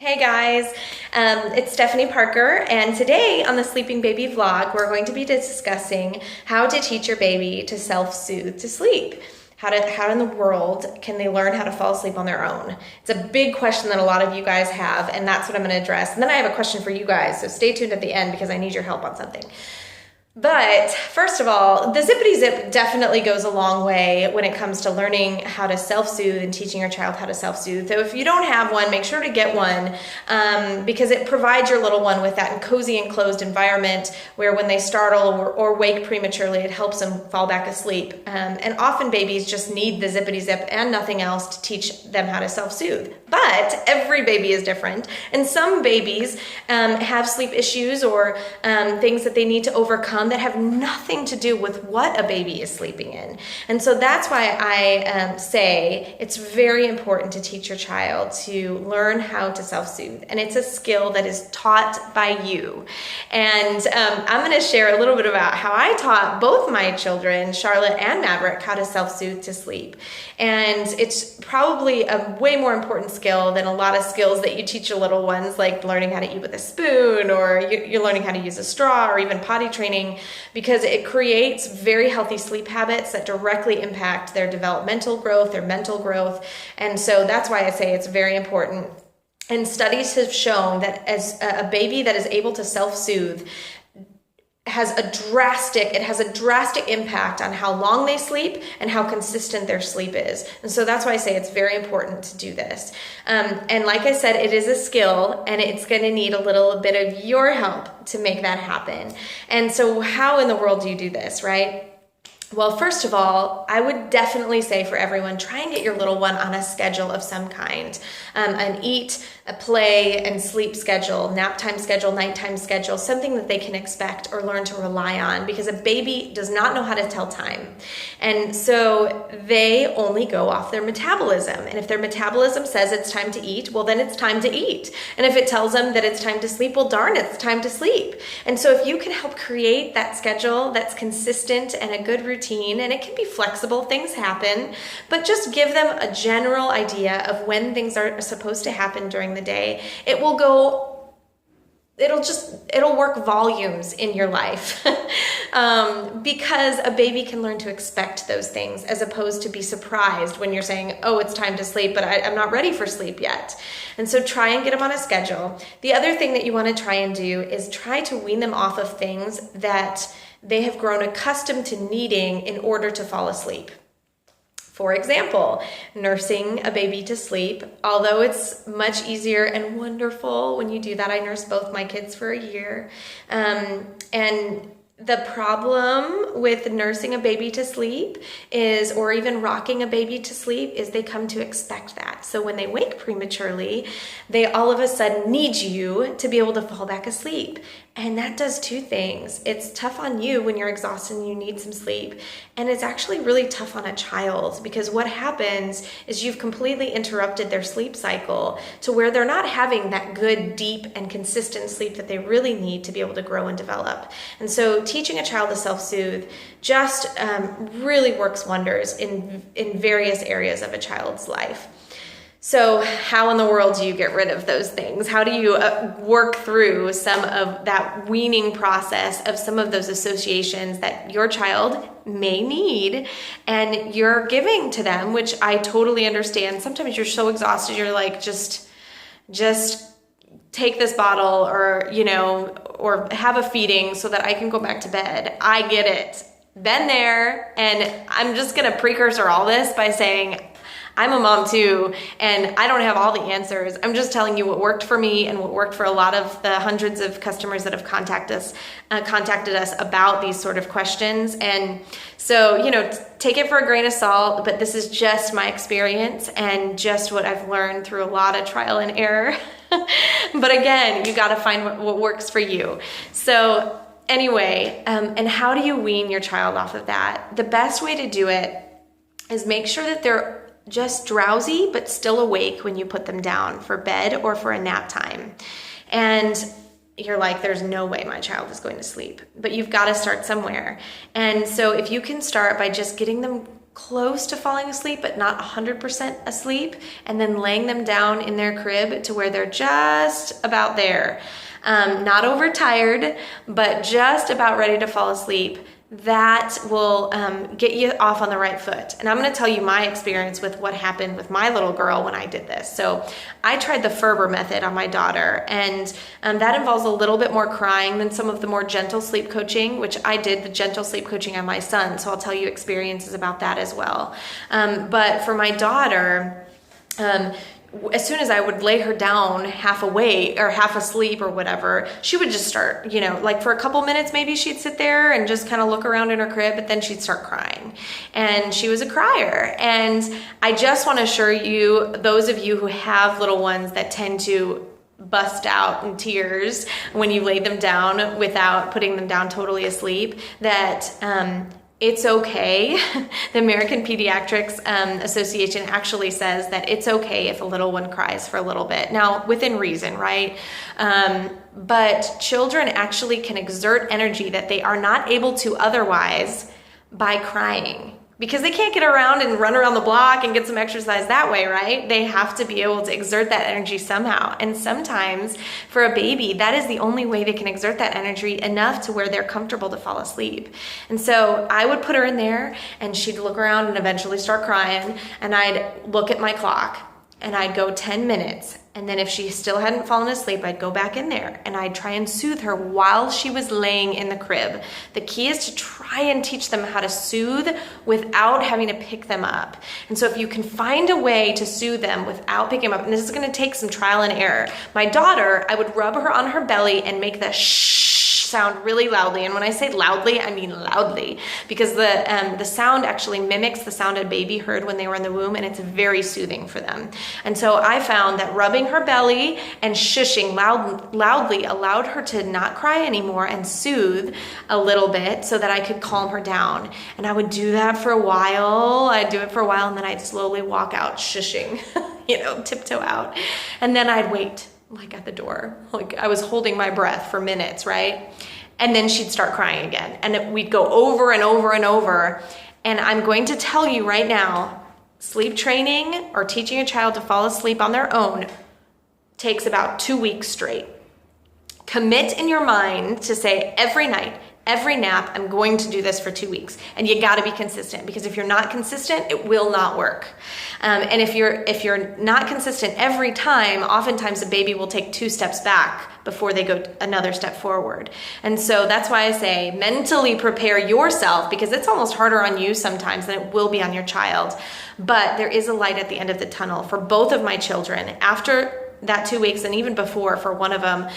Hey guys, it's Stephanie Parker, and today on the Sleeping Baby vlog, we're going to be discussing how to teach your baby to self-soothe to sleep. How in the world can they learn how to fall asleep on their own? It's a big question that a lot of you guys have, and that's what I'm going to address. And then I have a question for you guys, so stay tuned at the end because I need your help on something. But first of all, the Zipadee-Zip definitely goes a long way when it comes to learning how to self-soothe and teaching your child how to self-soothe. So if you don't have one, make sure to get one because it provides your little one with that cozy enclosed environment where when they startle or wake prematurely, it helps them fall back asleep. And often babies just need the Zipadee-Zip and nothing else to teach them how to self-soothe. But every baby is different, and some babies have sleep issues or things that they need to overcome that have nothing to do with what a baby is sleeping in. And so that's why I say it's very important to teach your child to learn how to self-soothe. And it's a skill that is taught by you. And I'm going to share a little bit about how I taught both my children, Charlotte and Maverick, how to self-soothe to sleep. And it's probably a way more important skill than a lot of skills that you teach your little ones, like learning how to eat with a spoon, or you're learning how to use a straw, or even potty training, because it creates very healthy sleep habits that directly impact their developmental growth, their mental growth. And so that's why I say it's very important. And studies have shown that as a baby that is able to self-soothe has a drastic impact on how long they sleep and how consistent their sleep is. And so that's why I say it's very important to do this. And like I said, it is a skill, and it's going to need a little bit of your help to make that happen. And so how in the world do you do this, right? Well, first of all, I would definitely say for everyone, try and get your little one on a schedule of some kind. An eat, a play, and sleep schedule, nap time schedule, nighttime schedule, something that they can expect or learn to rely on, because a baby does not know how to tell time. And so they only go off their metabolism. And if their metabolism says it's time to eat, well, then it's time to eat. And if it tells them that it's time to sleep, well, darn, it's time to sleep. And so if you can help create that schedule that's consistent and a good routine, and it can be flexible, things happen, but just give them a general idea of when things are supposed to happen during the day, it'll work volumes in your life because a baby can learn to expect those things as opposed to be surprised when you're saying, oh, it's time to sleep, but I'm not ready for sleep yet. And so try and get them on a schedule. The other thing that you want to try and do is try to wean them off of things that they have grown accustomed to needing in order to fall asleep. For example, nursing a baby to sleep, although it's much easier and wonderful when you do that. I nursed both my kids for a year. And the problem with nursing a baby to sleep is, or even rocking a baby to sleep, is they come to expect that. So when they wake prematurely, they all of a sudden need you to be able to fall back asleep. And that does two things. It's tough on you when you're exhausted and you need some sleep. And it's actually really tough on a child, because what happens is you've completely interrupted their sleep cycle to where they're not having that good, deep, and consistent sleep that they really need to be able to grow and develop. And so teaching a child to self-soothe just really works wonders in various areas of a child's life. So how in the world do you get rid of those things? How do you work through some of that weaning process of some of those associations that your child may need and you're giving to them, which I totally understand. Sometimes you're so exhausted, you're like, just take this bottle, or, or have a feeding so that I can go back to bed. I get it. Been there. And I'm just going to precursor all this by saying, I'm a mom too, and I don't have all the answers. I'm just telling you what worked for me and what worked for a lot of the hundreds of customers that have contacted us about these sort of questions. And so, take it for a grain of salt, but this is just my experience and just what I've learned through a lot of trial and error. But again, you got to find what works for you. So anyway, and how do you wean your child off of that? The best way to do it is make sure that they're just drowsy but still awake when you put them down for bed or for a nap time. And you're like, there's no way my child is going to sleep, but you've got to start somewhere. And so if you can start by just getting them close to falling asleep, but not 100% asleep, and then laying them down in their crib to where they're just about there. Not overtired, but just about ready to fall asleep. That will get you off on the right foot. And I'm going to tell you my experience with what happened with my little girl when I did this. So I tried the Ferber method on my daughter, and that involves a little bit more crying than some of the more gentle sleep coaching, which I did the gentle sleep coaching on my son. So I'll tell you experiences about that as well. But for my daughter, as soon as I would lay her down half awake or half asleep or whatever, she would just start, like for a couple minutes, maybe she'd sit there and just kind of look around in her crib, but then she'd start crying. And she was a crier. And I just want to assure you, those of you who have little ones that tend to bust out in tears when you lay them down without putting them down totally asleep, that it's okay. The American Pediatrics Association actually says that it's okay if a little one cries for a little bit. Now, within reason, right? But children actually can exert energy that they are not able to otherwise by crying. Because they can't get around and run around the block and get some exercise that way, right? They have to be able to exert that energy somehow. And sometimes for a baby, that is the only way they can exert that energy enough to where they're comfortable to fall asleep. And so I would put her in there and she'd look around and eventually start crying. And I'd look at my clock and I'd go 10 minutes. And then if she still hadn't fallen asleep, I'd go back in there and I'd try and soothe her while she was laying in the crib. The key is to try and teach them how to soothe without having to pick them up. And so if you can find a way to soothe them without picking them up, and this is going to take some trial and error. My daughter, I would rub her on her belly and make the shh sound really loudly. And when I say loudly, I mean loudly, because the sound actually mimics the sound a baby heard when they were in the womb, and it's very soothing for them. And so I found that rubbing her belly and shushing loudly allowed her to not cry anymore and soothe a little bit so that I could calm her down. And I would do that for a while. I'd do it for a while, and then I'd slowly walk out shushing, tiptoe out. And then I'd wait, like at the door, like I was holding my breath for minutes, right? And then she'd start crying again. And we'd go over and over and over. And I'm going to tell you right now, sleep training or teaching a child to fall asleep on their own takes about 2 weeks straight. Commit in your mind to say every night, every nap, I'm going to do this for 2 weeks. And you got to be consistent, because if you're not consistent, it will not work. And if you're not consistent every time, oftentimes a baby will take 2 steps back before they go another step forward. And so that's why I say mentally prepare yourself, because it's almost harder on you sometimes than it will be on your child. But there is a light at the end of the tunnel for both of my children. After that 2 weeks, and even before for one of them,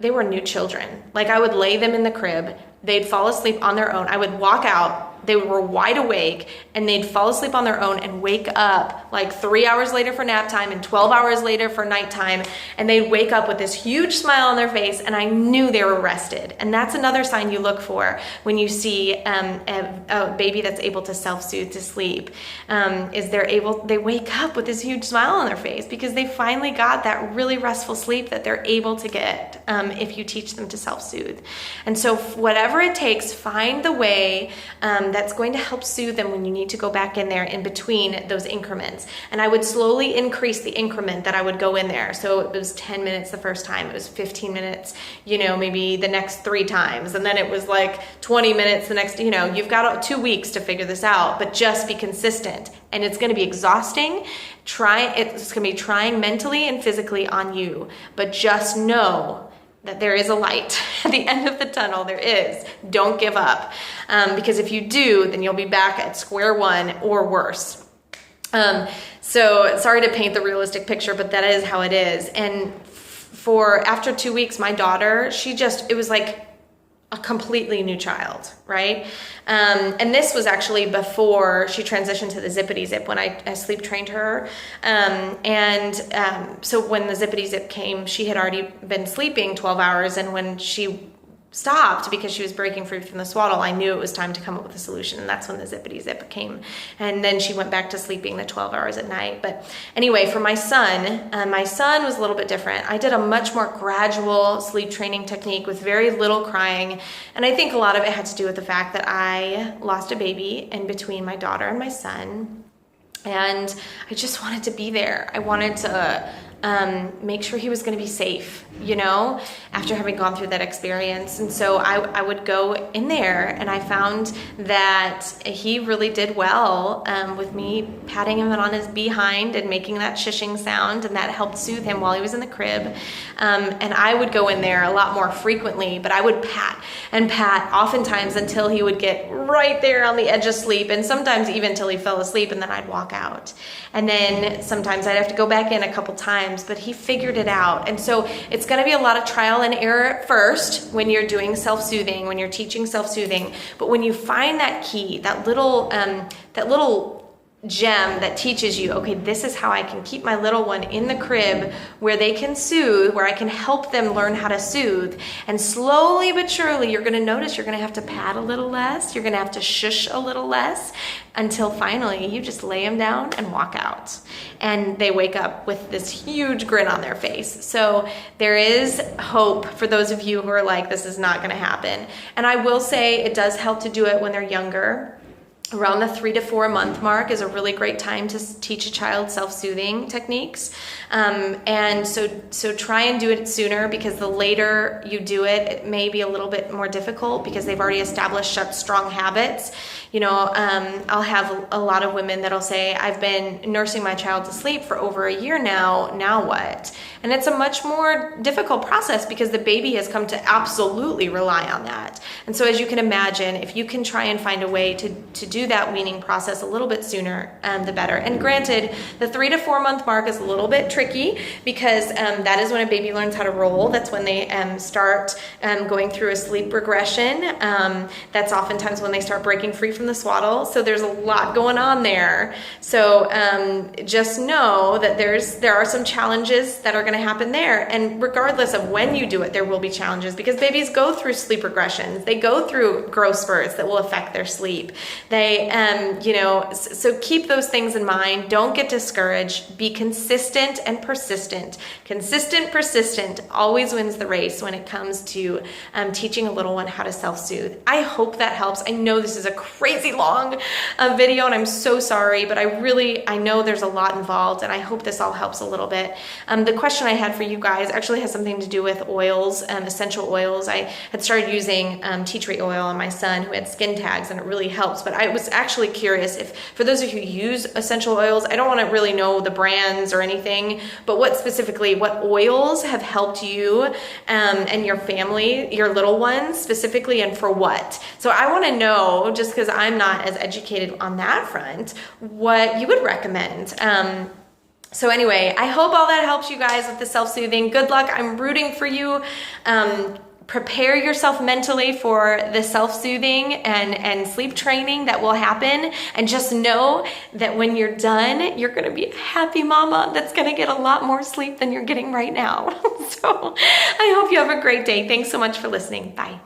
they were new children. Like I would lay them in the crib, they'd fall asleep on their own. I would walk out, they were wide awake, and they'd fall asleep on their own and wake up like 3 hours later for nap time and 12 hours later for nighttime. And they'd wake up with this huge smile on their face, and I knew they were rested. And that's another sign you look for when you see a baby that's able to self-soothe to sleep, is they wake up with this huge smile on their face because they finally got that really restful sleep that they're able to get if you teach them to self-soothe. And so whatever it takes, find the way that's going to help soothe them when you need to go back in there in between those increments. And I would slowly increase the increment that I would go in there. So it was 10 minutes the first time, it was 15 minutes, maybe the next 3 times. And then it was like 20 minutes the next, you've got 2 weeks to figure this out, but just be consistent. And it's going to be exhausting. It's going to be trying mentally and physically on you, but just know that there is a light at the end of the tunnel. There is. Don't give up. Because if you do, then you'll be back at square one or worse. So sorry to paint the realistic picture, but that is how it is. And after 2 weeks, my daughter, it was like a completely new child, right? And this was actually before she transitioned to the Zipadee-Zip when I sleep trained her. So when the Zipadee-Zip came, she had already been sleeping 12 hours. And when she stopped because she was breaking free from the swaddle, I knew it was time to come up with a solution. And that's when the Zipadee-Zip came. And then she went back to sleeping the 12 hours at night. But anyway, for my son was a little bit different. I did a much more gradual sleep training technique with very little crying. And I think a lot of it had to do with the fact that I lost a baby in between my daughter and my son. And I just wanted to be there. I wanted to make sure he was going to be safe, after having gone through that experience. And so I would go in there, and I found that he really did well with me patting him on his behind and making that shushing sound, and that helped soothe him while he was in the crib. And I would go in there a lot more frequently, but I would pat and pat oftentimes until he would get right there on the edge of sleep, and sometimes even till he fell asleep, and then I'd walk out. And then sometimes I'd have to go back in a couple times, but he figured it out. And so it's going to be a lot of trial and error at first when you're doing self-soothing, when you're teaching self-soothing. But when you find that key, that little gem that teaches you, okay, this is how I can keep my little one in the crib where they can soothe, where I can help them learn how to soothe. And slowly but surely, you're going to notice you're going to have to pat a little less. You're going to have to shush a little less, until finally you just lay them down and walk out. And they wake up with this huge grin on their face. So there is hope for those of you who are like, this is not going to happen. And I will say it does help to do it when they're younger. Around the 3 to 4 month mark is a really great time to teach a child self-soothing techniques. And so try and do it sooner, because the later you do it, it may be a little bit more difficult because they've already established such strong habits. I'll have a lot of women that'll say, I've been nursing my child to sleep for over a year now what? And it's a much more difficult process because the baby has come to absolutely rely on that. And so as you can imagine, if you can try and find a way to do that weaning process a little bit sooner, the better. And granted, the 3 to 4 month mark is a little bit tricky because that is when a baby learns how to roll. That's when they start going through a sleep regression. That's oftentimes when they start breaking free from the swaddle. So there's a lot going on there. So just know that there are some challenges that are going to happen there. And regardless of when you do it, there will be challenges because babies go through sleep regressions. They go through growth spurts that will affect their sleep. So keep those things in mind. Don't get discouraged. Be consistent and persistent. Consistent, persistent always wins the race when it comes to teaching a little one how to self-soothe. I hope that helps. I know this is a crazy long video, and I'm so sorry, but I know there's a lot involved, and I hope this all helps a little bit. The question I had for you guys actually has something to do with oils, essential oils. I had started using tea tree oil on my son who had skin tags, and it really helps. But I was actually curious if, for those of you who use essential oils, I don't want to really know the brands or anything, but what oils have helped you and your family, your little ones specifically, and for what? So I want to know, just because I'm not as educated on that front, what you would recommend. So anyway, I hope all that helps you guys with the self-soothing. Good luck. I'm rooting for you. Prepare yourself mentally for the self-soothing and sleep training that will happen. And just know that when you're done, you're going to be a happy mama that's going to get a lot more sleep than you're getting right now. So I hope you have a great day. Thanks so much for listening. Bye.